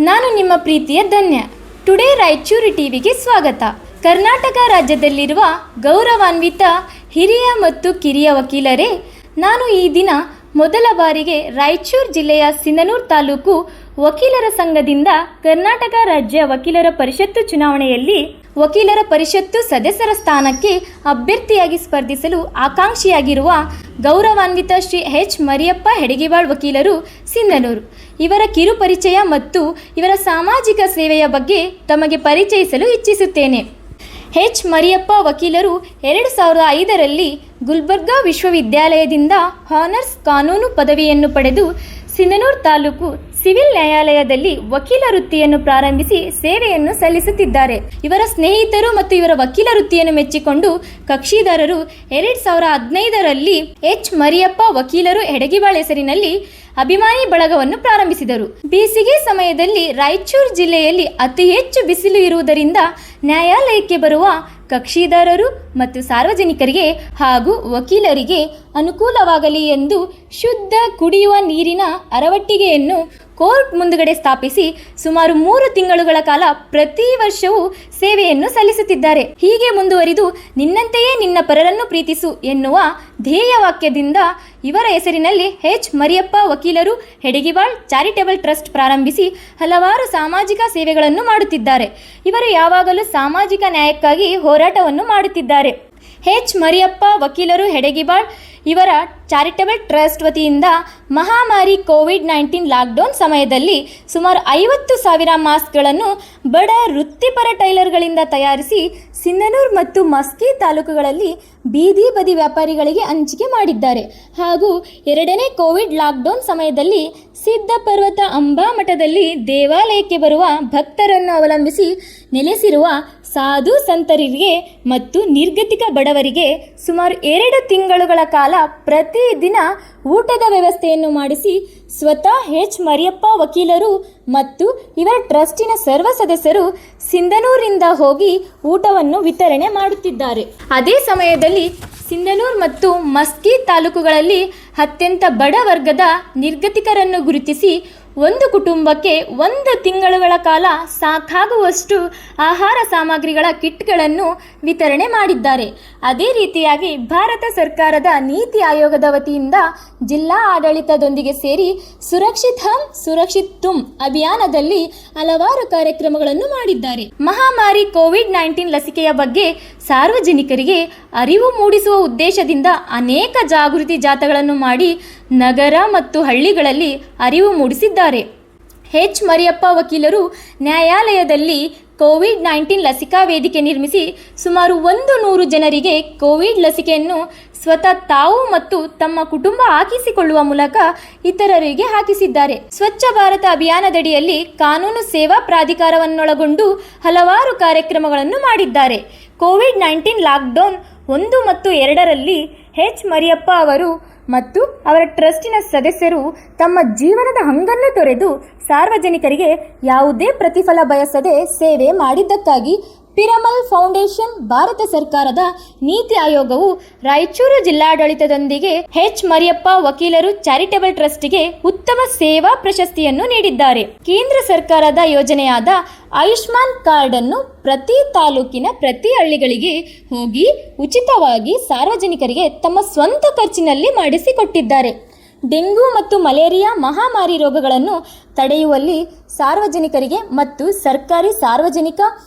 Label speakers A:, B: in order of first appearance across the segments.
A: ನಾನು ನಿಮ್ಮ ಪ್ರೀತಿಯ ಧನ್ಯ. ಟುಡೇ ರಾಯಚೂರು ಟಿವಿಗೆ ಸ್ವಾಗತ. ಕರ್ನಾಟಕ ರಾಜ್ಯದಲ್ಲಿರುವ ಗೌರವಾನ್ವಿತ ಹಿರಿಯ ಮತ್ತು ಕಿರಿಯ ವಕೀಲರೇ, ನಾನು ಈ ದಿನ ಮೊದಲ ಬಾರಿಗೆ ರಾಯಚೂರು ಜಿಲ್ಲೆಯ ಸಿಂಧನೂರು ತಾಲೂಕು ವಕೀಲರ ಸಂಘದಿಂದ ಕರ್ನಾಟಕ ರಾಜ್ಯ ವಕೀಲರ ಪರಿಷತ್ತು ಚುನಾವಣೆಯಲ್ಲಿ ವಕೀಲರ ಪರಿಷತ್ತು ಸದಸ್ಯರ ಸ್ಥಾನಕ್ಕೆ ಅಭ್ಯರ್ಥಿಯಾಗಿ ಸ್ಪರ್ಧಿಸಲು ಆಕಾಂಕ್ಷಿಯಾಗಿರುವ ಗೌರವಾನ್ವಿತ ಶ್ರೀ ಎಚ್ ಮರಿಯಪ್ಪ ಹೆಡಗಿವಾಳ್ ವಕೀಲರು ಸಿಂಧನೂರು ಇವರ ಕಿರು ಪರಿಚಯ ಮತ್ತು ಇವರ ಸಾಮಾಜಿಕ ಸೇವೆಯ ಬಗ್ಗೆ ತಮಗೆ ಪರಿಚಯಿಸಲು ಇಚ್ಛಿಸುತ್ತೇನೆ. ಎಚ್ ಮರಿಯಪ್ಪ ವಕೀಲರು 2005ರಲ್ಲಿ ಗುಲ್ಬರ್ಗಾ ವಿಶ್ವವಿದ್ಯಾಲಯದಿಂದ ಹಾನರ್ಸ್ ಕಾನೂನು ಪದವಿಯನ್ನು ಪಡೆದು ಸಿಂಧನೂರು ತಾಲೂಕು ಸಿವಿಲ್ ನ್ಯಾಯಾಲಯದಲ್ಲಿ ವಕೀಲ ವೃತ್ತಿಯನ್ನು ಪ್ರಾರಂಭಿಸಿ ಸೇವೆಯನ್ನು ಸಲ್ಲಿಸುತ್ತಿದ್ದಾರೆ. ಇವರ ಸ್ನೇಹಿತರು ಮತ್ತು ಇವರ ವಕೀಲ ವೃತ್ತಿಯನ್ನು ಮೆಚ್ಚಿಕೊಂಡು ಕಕ್ಷಿದಾರರು 2015ರಲ್ಲಿ ಎಚ್ ಮರಿಯಪ್ಪ ವಕೀಲರು ಹೆಡಗಿವಾಳ್ ಹೆಸರಿನಲ್ಲಿ ಅಭಿಮಾನಿ ಬಳಗವನ್ನು ಪ್ರಾರಂಭಿಸಿದರು. ಬೇಸಿಗೆ ಸಮಯದಲ್ಲಿ ರಾಯಚೂರು ಜಿಲ್ಲೆಯಲ್ಲಿ ಅತಿ ಹೆಚ್ಚು ಬಿಸಿಲು ಇರುವುದರಿಂದ ನ್ಯಾಯಾಲಯಕ್ಕೆ ಬರುವ ಕಕ್ಷಿದಾರರು ಮತ್ತು ಸಾರ್ವಜನಿಕರಿಗೆ ಹಾಗೂ ವಕೀಲರಿಗೆ ಅನುಕೂಲವಾಗಲಿ ಎಂದು ಶುದ್ಧ ಕುಡಿಯುವ ನೀರಿನ ಅರವಟ್ಟಿಗೆಯನ್ನು ಕೋರ್ಟ್ ಮುಂದುಗಡೆ ಸ್ಥಾಪಿಸಿ ಸುಮಾರು 3 ತಿಂಗಳುಗಳ ಕಾಲ ಪ್ರತಿ ವರ್ಷವೂ ಸೇವೆಯನ್ನು ಸಲ್ಲಿಸುತ್ತಿದ್ದಾರೆ. ಹೀಗೆ ಮುಂದುವರಿದು ನಿನ್ನಂತೆಯೇ ನಿನ್ನ ಪರರನ್ನು ಪ್ರೀತಿಸು ಎನ್ನುವ ಧ್ಯೇಯವಾಕ್ಯದಿಂದ ಇವರ ಹೆಸರಿನಲ್ಲಿ ಎಚ್ ಮರಿಯಪ್ಪ ವಕೀಲರು ಹೆಡಗಿವಾಳ್ ಚಾರಿಟೇಬಲ್ ಟ್ರಸ್ಟ್ ಪ್ರಾರಂಭಿಸಿ ಹಲವಾರು ಸಾಮಾಜಿಕ ಸೇವೆಗಳನ್ನು ಮಾಡುತ್ತಿದ್ದಾರೆ. ಇವರು ಯಾವಾಗಲೂ ಸಾಮಾಜಿಕ ನ್ಯಾಯಕ್ಕಾಗಿ ಹೋರಾಟವನ್ನು ಮಾಡುತ್ತಿದ್ದಾರೆ. ಎಚ್ ಮರಿಯಪ್ಪ ವಕೀಲರು ಹೆಡಗಿವಾಳ್ ಇವರ ಚಾರಿಟೇಬಲ್ ಟ್ರಸ್ಟ್ ವತಿಯಿಂದ ಮಹಾಮಾರಿ ಕೋವಿಡ್-19 ಲಾಕ್ಡೌನ್ ಸಮಯದಲ್ಲಿ ಸುಮಾರು 50,000 ಮಾಸ್ಕ್ಗಳನ್ನು ಬಡ ವೃತ್ತಿಪರ ಟೈಲರ್ಗಳಿಂದ ತಯಾರಿಸಿ ಸಿಂಧನೂರು ಮತ್ತು ಮಸ್ಕಿ ತಾಲೂಕುಗಳಲ್ಲಿ ಬೀದಿ ಬದಿ ವ್ಯಾಪಾರಿಗಳಿಗೆ ಹಂಚಿಕೆ ಮಾಡಿದ್ದಾರೆ. ಹಾಗೂ 2ನೇ ಕೋವಿಡ್ ಲಾಕ್ಡೌನ್ ಸಮಯದಲ್ಲಿ ಸಿದ್ಧಪರ್ವತ ಅಂಬಾಮಠದಲ್ಲಿ ದೇವಾಲಯಕ್ಕೆ ಬರುವ ಭಕ್ತರನ್ನು ಅವಲಂಬಿಸಿ ನೆಲೆಸಿರುವ ಸಾಧು ಸಂತರಿಗೆ ಮತ್ತು ನಿರ್ಗತಿಕ ಬಡವರಿಗೆ ಸುಮಾರು 2 ತಿಂಗಳುಗಳ ಕಾಲ ಪ್ರತಿದಿನ ಊಟದ ವ್ಯವಸ್ಥೆಯನ್ನು ಮಾಡಿಸಿ ಸ್ವತಃ ಎಚ್ ಮರಿಯಪ್ಪ ವಕೀಲರು ಮತ್ತು ಇವರ ಟ್ರಸ್ಟಿನ ಸರ್ವ ಸದಸ್ಯರು ಸಿಂಧನೂರಿನಿಂದ ಹೋಗಿ ಊಟವನ್ನು ವಿತರಣೆ ಮಾಡುತ್ತಿದ್ದಾರೆ. ಅದೇ ಸಮಯದಲ್ಲಿ ಸಿಂಧನೂರು ಮತ್ತು ಮಸ್ಕಿ ತಾಲೂಕುಗಳಲ್ಲಿ ಅತ್ಯಂತ ಬಡ ವರ್ಗದ ನಿರ್ಗತಿಕರನ್ನು ಗುರುತಿಸಿ ಒಂದು ಕುಟುಂಬಕ್ಕೆ 1 ತಿಂಗಳುಗಳ ಕಾಲ ಸಾಕಾಗುವಷ್ಟು ಆಹಾರ ಸಾಮಗ್ರಿಗಳ ಕಿಟ್ಗಳನ್ನು ವಿತರಣೆ ಮಾಡಿದ್ದಾರೆ. ಅದೇ ರೀತಿಯಾಗಿ ಭಾರತ ಸರ್ಕಾರದ ನೀತಿ ಆಯೋಗದ ವತಿಯಿಂದ ಜಿಲ್ಲಾ ಆಡಳಿತದೊಂದಿಗೆ ಸೇರಿ ಸುರಕ್ಷಿತ್ ಹಮ್ ಸುರಕ್ಷಿತ್ ತುಮ್ ಅಭಿಯಾನದಲ್ಲಿ ಹಲವಾರು ಕಾರ್ಯಕ್ರಮಗಳನ್ನು ಮಾಡಿದ್ದಾರೆ. ಮಹಾಮಾರಿ ಕೋವಿಡ್-19 ಲಸಿಕೆಯ ಬಗ್ಗೆ ಸಾರ್ವಜನಿಕರಿಗೆ ಅರಿವು ಮೂಡಿಸುವ ಉದ್ದೇಶದಿಂದ ಅನೇಕ ಜಾಗೃತಿ ಜಾಥಾಗಳನ್ನು ಮಾಡಿ ನಗರ ಮತ್ತು ಹಳ್ಳಿಗಳಲ್ಲಿ ಅರಿವು ಮೂಡಿಸಿದ್ದಾರೆ. ಎಚ್ ಮರಿಯಪ್ಪ ವಕೀಲರು ನ್ಯಾಯಾಲಯದಲ್ಲಿ ಕೋವಿಡ್-19 ಲಸಿಕಾ ವೇದಿಕೆ ನಿರ್ಮಿಸಿ ಸುಮಾರು 100 ಜನರಿಗೆ ಕೋವಿಡ್ ಲಸಿಕೆಯನ್ನು ಸ್ವತಃ ತಾವು ಮತ್ತು ತಮ್ಮ ಕುಟುಂಬ ಹಾಕಿಸಿಕೊಳ್ಳುವ ಮೂಲಕ ಇತರರಿಗೆ ಹಾಕಿಸಿದ್ದಾರೆ. ಸ್ವಚ್ಛ ಭಾರತ ಅಭಿಯಾನದಡಿಯಲ್ಲಿ ಕಾನೂನು ಸೇವಾ ಪ್ರಾಧಿಕಾರವನ್ನೊಳಗೊಂಡು ಹಲವಾರು ಕಾರ್ಯಕ್ರಮಗಳನ್ನು ಮಾಡಿದ್ದಾರೆ. ಕೋವಿಡ್-19 ಲಾಕ್ಡೌನ್ 1 ಮತ್ತು 2ರಲ್ಲಿ ಎಚ್ ಮರಿಯಪ್ಪ ಅವರು ಮತ್ತು ಅವರ ಟ್ರಸ್ಟಿನ ಸದಸ್ಯರು ತಮ್ಮ ಜೀವನದ ಹಂಗನ್ನು ತೊರೆದು ಸಾರ್ವಜನಿಕರಿಗೆ ಯಾವುದೇ ಪ್ರತಿಫಲ ಬಯಸದೆ ಸೇವೆ ಮಾಡಿದ್ದಕ್ಕಾಗಿ ಪಿರಮಲ್ ಫೌಂಡೇಶನ್ ಭಾರತ ಸರ್ಕಾರದ ನೀತಿ ಆಯೋಗವು ರಾಯಚೂರು ಜಿಲ್ಲಾಡಳಿತದೊಂದಿಗೆ ಎಚ್ ಮರಿಯಪ್ಪ ವಕೀಲರು ಚಾರಿಟೇಬಲ್ ಟ್ರಸ್ಟ್ಗೆ ಉತ್ತಮ ಸೇವಾ ಪ್ರಶಸ್ತಿಯನ್ನು ನೀಡಿದ್ದಾರೆ. ಕೇಂದ್ರ ಸರ್ಕಾರದ ಯೋಜನೆಯಾದ ಆಯುಷ್ಮಾನ್ ಕಾರ್ಡ್ ಅನ್ನು ಪ್ರತಿ ತಾಲೂಕಿನ ಪ್ರತಿ ಹಳ್ಳಿಗಳಿಗೆ ಹೋಗಿ ಉಚಿತವಾಗಿ ಸಾರ್ವಜನಿಕರಿಗೆ ತಮ್ಮ ಸ್ವಂತ ಖರ್ಚಿನಲ್ಲಿ ಮಾಡಿಸಿಕೊಟ್ಟಿದ್ದಾರೆ. ಡೆಂಗು ಮತ್ತು ಮಲೇರಿಯಾ ಮಹಾಮಾರಿ ರೋಗಗಳನ್ನು ತಡೆಯುವಲ್ಲಿ ಸಾರ್ವಜನಿಕರಿಗೆ ಮತ್ತು ಸರ್ಕಾರಿ ಸಾರ್ವಜನಿಕ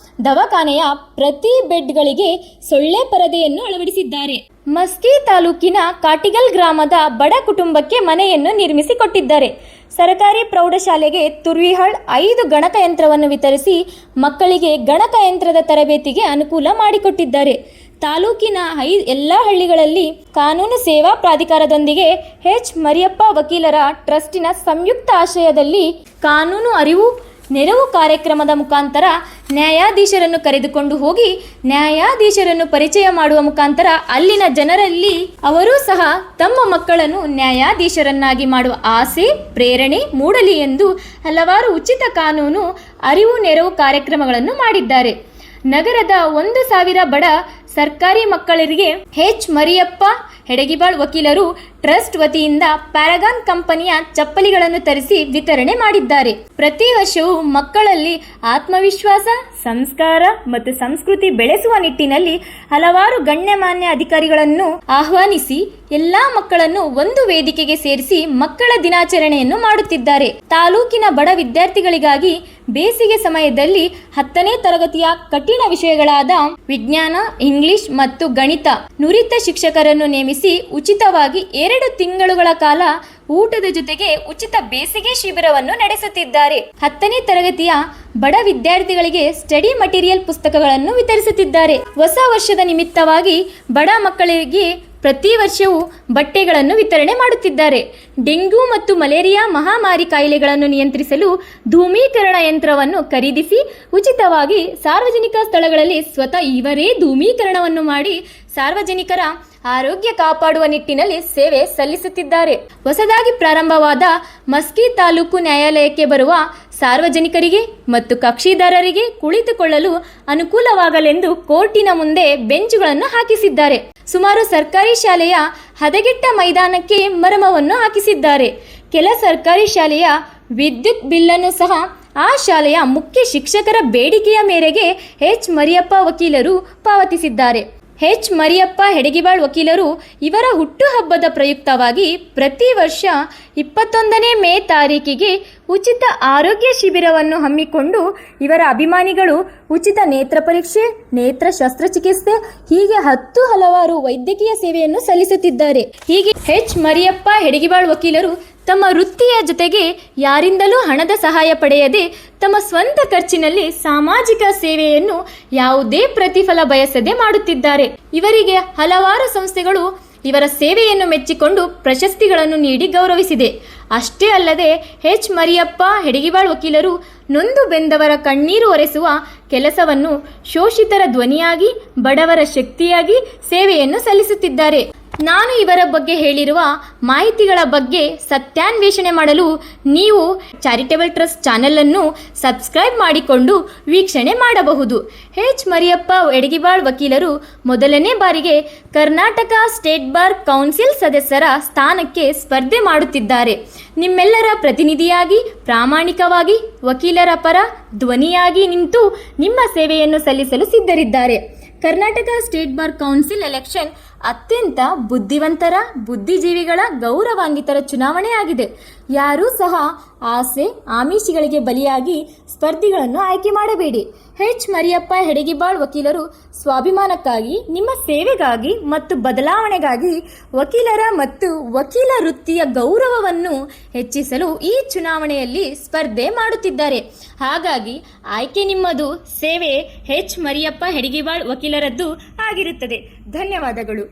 A: ದವಾಖಾನೆಯ ಪ್ರತಿ ಬೆಡ್ಗಳಿಗೆ ಸೊಳ್ಳೆ ಪರದೆಯನ್ನು ಅಳವಡಿಸಿದ್ದಾರೆ. ಮಸ್ಕಿ ತಾಲೂಕಿನ ಕಾಟಿಗಲ್ ಗ್ರಾಮದ ಬಡ ಕುಟುಂಬಕ್ಕೆ ಮನೆಯನ್ನು ನಿರ್ಮಿಸಿಕೊಟ್ಟಿದ್ದಾರೆ. ಸರ್ಕಾರಿ ಪ್ರೌಢಶಾಲೆಗೆ ತುರ್ವಿಹಾಳ್ 5 ಗಣಕಯಂತ್ರವನ್ನು ವಿತರಿಸಿ ಮಕ್ಕಳಿಗೆ ಗಣಕಯಂತ್ರದ ತರಬೇತಿಗೆ ಅನುಕೂಲ ಮಾಡಿಕೊಟ್ಟಿದ್ದಾರೆ. ತಾಲೂಕಿನ ಎಲ್ಲ ಹಳ್ಳಿಗಳಲ್ಲಿ ಕಾನೂನು ಸೇವಾ ಪ್ರಾಧಿಕಾರದೊಂದಿಗೆ ಎಚ್ ಮರಿಯಪ್ಪ ವಕೀಲರ ಟ್ರಸ್ಟಿನ ಸಂಯುಕ್ತ ಆಶ್ರಯದಲ್ಲಿ ಕಾನೂನು ಅರಿವು ನೆರವು ಕಾರ್ಯಕ್ರಮದ ಮುಖಾಂತರ ನ್ಯಾಯಾಧೀಶರನ್ನು ಕರೆದುಕೊಂಡು ಹೋಗಿ ನ್ಯಾಯಾಧೀಶರನ್ನು ಪರಿಚಯ ಮಾಡುವ ಮುಖಾಂತರ ಅಲ್ಲಿನ ಜನರಲ್ಲಿ ಅವರೂ ಸಹ ತಮ್ಮ ಮಕ್ಕಳನ್ನು ನ್ಯಾಯಾಧೀಶರನ್ನಾಗಿ ಮಾಡುವ ಆಸೆ ಪ್ರೇರಣೆ ಮೂಡಲಿ ಎಂದು ಹಲವಾರು ಉಚಿತ ಕಾನೂನು ಅರಿವು ನೆರವು ಕಾರ್ಯಕ್ರಮಗಳನ್ನು ಮಾಡಿದ್ದಾರೆ. ನಗರದ 1,000 ಬಡ ಸರ್ಕಾರಿ ಮಕ್ಕಳರಿಗೆ ಎಚ್ ಮರಿಯಪ್ಪ ಹೆಡಗಿಬಾಳ್ ವಕೀಲರು ಟ್ರಸ್ಟ್ ವತಿಯಿಂದ ಪ್ಯಾರಗಾನ್ ಕಂಪನಿಯ ಚಪ್ಪಲಿಗಳನ್ನು ತರಿಸಿ ವಿತರಣೆ ಮಾಡಿದ್ದಾರೆ. ಪ್ರತಿ ವರ್ಷವೂ ಮಕ್ಕಳಲ್ಲಿ ಆತ್ಮವಿಶ್ವಾಸ, ಸಂಸ್ಕಾರ ಮತ್ತು ಸಂಸ್ಕೃತಿ ಬೆಳೆಸುವ ನಿಟ್ಟಿನಲ್ಲಿ ಹಲವಾರು ಗಣ್ಯಮಾನ್ಯ ಅಧಿಕಾರಿಗಳನ್ನು ಆಹ್ವಾನಿಸಿ ಎಲ್ಲಾ ಮಕ್ಕಳನ್ನು ಒಂದು ವೇದಿಕೆಗೆ ಸೇರಿಸಿ ಮಕ್ಕಳ ದಿನಾಚರಣೆಯನ್ನು ಮಾಡುತ್ತಿದ್ದಾರೆ. ತಾಲೂಕಿನ ಬಡ ವಿದ್ಯಾರ್ಥಿಗಳಿಗಾಗಿ ಬೇಸಿಗೆ ಸಮಯದಲ್ಲಿ 10ನೇ ತರಗತಿಯ ಕಠಿಣ ವಿಷಯಗಳಾದ ವಿಜ್ಞಾನ, ಇಂಗ್ಲಿಷ್ ಮತ್ತು ಗಣಿತ ನುರಿತ ಶಿಕ್ಷಕರನ್ನು ನೇಮಿಸಿ ಉಚಿತವಾಗಿ 2 ತಿಂಗಳುಗಳ ಕಾಲ ಊಟದ ಜೊತೆಗೆ ಉಚಿತ ಬೇಸಿಗೆ ಶಿಬಿರವನ್ನು ನಡೆಸುತ್ತಿದ್ದಾರೆ. 10ನೇ ತರಗತಿಯ ಬಡ ವಿದ್ಯಾರ್ಥಿಗಳಿಗೆ ಸ್ಟಡಿ ಮಟೀರಿಯಲ್ ಪುಸ್ತಕಗಳನ್ನು ವಿತರಿಸುತ್ತಿದ್ದಾರೆ. ಹೊಸ ವರ್ಷದ ನಿಮಿತ್ತವಾಗಿ ಬಡ ಮಕ್ಕಳಿಗೆ ಪ್ರತಿ ವರ್ಷವೂ ಬಟ್ಟೆಗಳನ್ನು ವಿತರಣೆ ಮಾಡುತ್ತಿದ್ದಾರೆ. ಡೆಂಗ್ಯೂ ಮತ್ತು ಮಲೇರಿಯಾ ಮಹಾಮಾರಿ ಕಾಯಿಲೆಗಳನ್ನು ನಿಯಂತ್ರಿಸಲು ಧೂಮೀಕರಣ ಯಂತ್ರವನ್ನು ಖರೀದಿಸಿ ಉಚಿತವಾಗಿ ಸಾರ್ವಜನಿಕ ಸ್ಥಳಗಳಲ್ಲಿ ಸ್ವತಃ ಇವರೇ ಧೂಮೀಕರಣವನ್ನು ಮಾಡಿ ಸಾರ್ವಜನಿಕರ ಆರೋಗ್ಯ ಕಾಪಾಡುವ ನಿಟ್ಟಿನಲ್ಲಿ ಸೇವೆ ಸಲ್ಲಿಸುತ್ತಿದ್ದಾರೆ. ಹೊಸದಾಗಿ ಪ್ರಾರಂಭವಾದ ಮಸ್ಕಿ ತಾಲೂಕು ನ್ಯಾಯಾಲಯಕ್ಕೆ ಬರುವ ಸಾರ್ವಜನಿಕರಿಗೆ ಮತ್ತು ಕಕ್ಷಿದಾರರಿಗೆ ಕುಳಿತುಕೊಳ್ಳಲು ಅನುಕೂಲವಾಗಲೆಂದು ಕೋರ್ಟಿನ ಮುಂದೆ ಬೆಂಚುಗಳನ್ನು ಹಾಕಿಸಿದ್ದಾರೆ. ಸುಮಾರು ಸರ್ಕಾರಿ ಶಾಲೆಯ ಹದಗೆಟ್ಟ ಮೈದಾನಕ್ಕೆ ಮರಮವನ್ನು ಹಾಕಿಸಿದ್ದಾರೆ. ಕೆಲ ಸರ್ಕಾರಿ ಶಾಲೆಯ ವಿದ್ಯುತ್ ಬಿಲ್ಲನ್ನು ಸಹ ಆ ಶಾಲೆಯ ಮುಖ್ಯ ಶಿಕ್ಷಕರ ಬೇಡಿಕೆಯ ಮೇರೆಗೆ ಎಚ್ ಮರಿಯಪ್ಪ ವಕೀಲರು ಪಾವತಿಸಿದ್ದಾರೆ. ಎಚ್ ಮರಿಯಪ್ಪ ಹೆಡಗಿಬಾಳ್ ವಕೀಲರು ಇವರ ಹುಟ್ಟುಹಬ್ಬದ ಪ್ರಯುಕ್ತವಾಗಿ ಪ್ರತಿ ವರ್ಷ 21ನೇ ಮೇ ತಾರೀಕಿಗೆ ಉಚಿತ ಆರೋಗ್ಯ ಶಿಬಿರವನ್ನು ಹಮ್ಮಿಕೊಂಡು ಇವರ ಅಭಿಮಾನಿಗಳು ಉಚಿತ ನೇತ್ರ ಪರೀಕ್ಷೆ, ನೇತ್ರ ಶಸ್ತ್ರಚಿಕಿತ್ಸೆ ಹೀಗೆ ಹಲವಾರು ವೈದ್ಯಕೀಯ ಸೇವೆಯನ್ನು ಸಲ್ಲಿಸುತ್ತಿದ್ದಾರೆ. ಹೀಗೆ ಎಚ್ ಮರಿಯಪ್ಪ ಹೆಡಗಿಬಾಳ್ ವಕೀಲರು ತಮ್ಮ ವೃತ್ತಿಯ ಜೊತೆಗೆ ಯಾರಿಂದಲೂ ಹಣದ ಸಹಾಯ ಪಡೆಯದೆ ತಮ್ಮ ಸ್ವಂತ ಖರ್ಚಿನಲ್ಲಿ ಸಾಮಾಜಿಕ ಸೇವೆಯನ್ನು ಯಾವುದೇ ಪ್ರತಿಫಲ ಬಯಸದೆ ಮಾಡುತ್ತಿದ್ದಾರೆ. ಇವರಿಗೆ ಹಲವಾರು ಸಂಸ್ಥೆಗಳು ಇವರ ಸೇವೆಯನ್ನು ಮೆಚ್ಚಿಕೊಂಡು ಪ್ರಶಸ್ತಿಗಳನ್ನು ನೀಡಿ ಗೌರವಿಸಿದೆ. ಅಷ್ಟೇ ಅಲ್ಲದೆ ಎಚ್ ಮರಿಯಪ್ಪ ಹೆಡಗಿಬಾಳ್ ವಕೀಲರು ನೊಂದು ಬೆಂದವರ ಕಣ್ಣೀರು ಒರೆಸುವ ಕೆಲಸವನ್ನು ಶೋಷಿತರ ಧ್ವನಿಯಾಗಿ, ಬಡವರ ಶಕ್ತಿಯಾಗಿ ಸೇವೆಯನ್ನು ಸಲ್ಲಿಸುತ್ತಿದ್ದಾರೆ. ನಾನು ಇವರ ಬಗ್ಗೆ ಹೇಳಿರುವ ಮಾಹಿತಿಗಳ ಬಗ್ಗೆ ಸತ್ಯಾನ್ವೇಷಣೆ ಮಾಡಲು ನೀವು ಚಾರಿಟೇಬಲ್ ಟ್ರಸ್ಟ್ ಚಾನೆಲ್ ಸಬ್ಸ್ಕ್ರೈಬ್ ಮಾಡಿಕೊಂಡು ವೀಕ್ಷಣೆ ಮಾಡಬಹುದು. ಎಚ್ ಮರಿಯಪ್ಪ ಹೆಡಗಿಬಾಳ್ ವಕೀಲರು ಮೊದಲನೇ ಬಾರಿಗೆ ಕರ್ನಾಟಕ ಸ್ಟೇಟ್ ಬಾರ್ ಕೌನ್ಸಿಲ್ ಸದಸ್ಯರ ಸ್ಥಾನಕ್ಕೆ ಸ್ಪರ್ಧೆ ಮಾಡುತ್ತಿದ್ದಾರೆ. ನಿಮ್ಮೆಲ್ಲರ ಪ್ರತಿನಿಧಿಯಾಗಿ ಪ್ರಾಮಾಣಿಕವಾಗಿ ವಕೀಲರ ಪರ ಧ್ವನಿಯಾಗಿ ನಿಂತು ನಿಮ್ಮ ಸೇವೆಯನ್ನು ಸಲ್ಲಿಸಲು ಸಿದ್ಧರಿದ್ದಾರೆ. Karnataka state bar council election ಅತ್ಯಂತ ಬುದ್ಧಿವಂತರ, ಬುದ್ಧಿಜೀವಿಗಳ ಗೌರವಾನ್ವಿತರ ಚುನಾವಣೆಯಾಗಿದೆ. ಯಾರೂ ಸಹ ಆಸೆ ಆಮಿಷಗಳಿಗೆ ಬಲಿಯಾಗಿ ಸ್ಪರ್ಧಿಗಳನ್ನು ಆಯ್ಕೆ ಮಾಡಬೇಡಿ. ಎಚ್ ಮರಿಯಪ್ಪ ಹೆಡಗಿಬಾಳ್ ವಕೀಲರು ಸ್ವಾಭಿಮಾನಕ್ಕಾಗಿ, ನಿಮ್ಮ ಸೇವೆಗಾಗಿ ಮತ್ತು ಬದಲಾವಣೆಗಾಗಿ ವಕೀಲರ ಮತ್ತು ವಕೀಲ ವೃತ್ತಿಯ ಗೌರವವನ್ನು ಹೆಚ್ಚಿಸಲು ಈ ಚುನಾವಣೆಯಲ್ಲಿ ಸ್ಪರ್ಧೆ ಮಾಡುತ್ತಿದ್ದಾರೆ. ಹಾಗಾಗಿ ಆಯ್ಕೆ ನಿಮ್ಮದು, ಸೇವೆ ಎಚ್ ಮರಿಯಪ್ಪ ಹೆಡಗಿಬಾಳ್ ವಕೀಲರದ್ದು ಆಗಿರುತ್ತದೆ. ಧನ್ಯವಾದಗಳು.